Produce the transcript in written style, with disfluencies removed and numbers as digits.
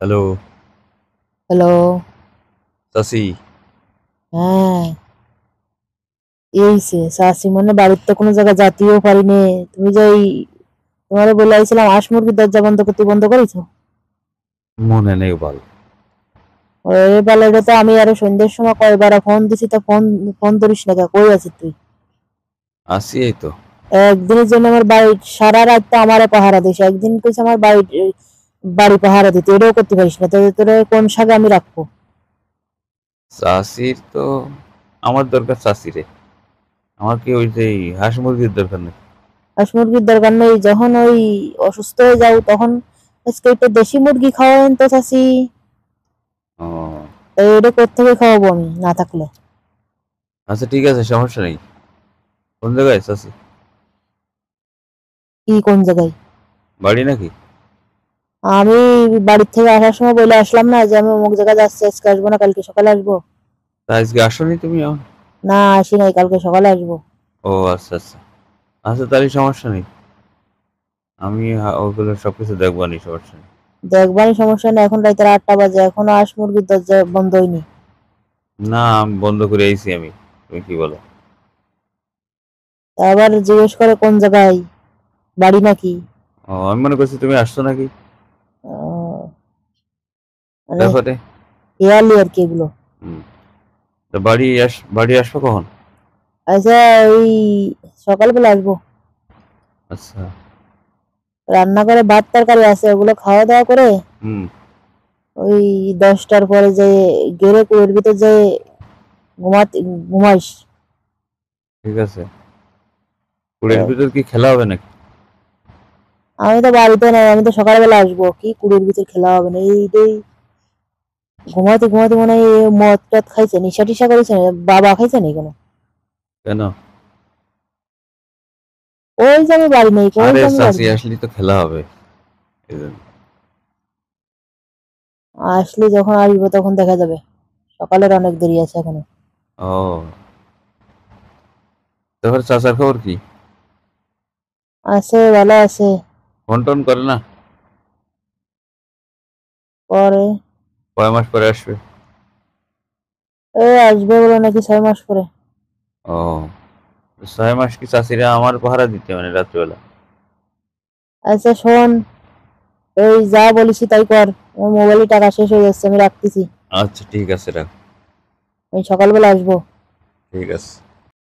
Hello, hello. চাচি। হ্যাঁ, এই সে শাশি মানে বাড়ির তো কোনো জায়গায় যাইতেও পারিনে। তুমি যে এই তোমারে বলে আইছিলাম হাঁস মুরগির দরজা বন্ধ করতে বন্ধ করেছো? মনে নেই বল। ওরে বাল, এটা তো আমি আরো সন্ধ্যের সময় কয়বার ফোন দিছি, তা ফোন ফোন ধরিস না কে? কই আছিস তুই? আসি এই তো। একদিনের জন্য আমার বাড়ি সারা রাত তো আমারে পাহারা দিস, একদিন কইছে আমার বাড়ি বাড়ি পাহারা দিতে, এটাও করতে পারিস না। তো তোরে কোন সাগে আমি রাখবো? চাচির তো আমার দরকার চাচি রে। আমার কি ওই যে হাঁস মুরগির দরকার নেই। হাঁস মুরগির দরকার নেই, যখন ওই অসুস্থ হয়ে যাও তখন আজকে একটু দেশি মুরগি খাওয়াবেন তো চাচি। ও এটা কোত্থেকে খাওয়াবো আমি না থাকলে? আচ্ছা, ঠিক আছে, সমস্যা নেই। কোন জায়গায় চাচি? কি কোন জায়গায়? বাড়ি নাকি? আমি বাড়ির থেকে আসার সময় বলে আসলাম না যে আমি অমুক জায়গায় যাচ্ছি, আজকে আসবো না, কালকে সকালে আসবো। তা আজকে আসোনি তুমি এখন? না, আসি নাই, কালকে সকালে আসবো। ও আচ্ছা আচ্ছা। আচ্ছা, তাহলে সমস্যা নেই। আমি ওগুলো সবকিছু দেখবো নি, সমস্যা নেই। দেখবানি, সমস্যা নেই। এখন রাইতে 8টা বাজে, এখনো হাঁস মুরগির দরজা বন্ধ হয়নি। না, আমি বন্ধ করে আইছি আমি। তুমি কি বলো? তা আবার জিজ্ঞেস করে কোন জায়গায়, বাড়ি নাকি? ও, আমি মনে করছি তুমি আসছো নাকি। আহ, মানে ব্যাপারে। হেয়ালি আর কি এগুলো। হুম। তা বাড়ি আসবো কখন? আচ্ছা, ওই সকালবেলা আসবো। আচ্ছা। রান্না করে ভাত তরকারি আছে, ওগুলো খাওয়া দাওয়া করে হুম। ওই 10টার পরে যে গেড়ে কুয়ের ভিতর যে ঘুমাতে ঘুমাইস। ঠিক আছে। কুড়ির ভিতর কি খেলা হবে নাকি? আমি তো বাড়িতে নাই, আমি তো সকালবেলা আসবো, কি কুড়ির ভিতর খেলা হবে না এইটাই। ঘুমাতে ঘুমাতে মনে হয় এ মদ টদ খাইছে, নিশা টিশা করেছে না, বাবা খাইছে না কেন? কেন? ওই যে আমি বাড়ি নেই, ওই আরে যে আমি বাড়ি চাচি নেই। আসলি তো খেলা হবে, এই জন্য। আসলে যখন আসবো তখন দেখা যাবে, সকালের অনেক দেরি আছে এখনো। ও, তারপর চাচার খবর কি? আছে, ভালো আছে। ফোন টোন করে না? পরে কয় মাস পরে আসবে? এ আসবে বলে নাকি 6 মাস পরে। ও, 6 মাস কি চাচিরা আমার পাহারা দিতে মানে রাত্রিবেলা? আচ্ছা শোন, ওই যা বলিস তাই কর, আমার মোবাইলে টাকা শেষ হয়ে যাচ্ছে, আমি রাখতেছি। আচ্ছা, ঠিক আছে, রাখ। আমি সকালবেলা আসবো। ঠিক আছে।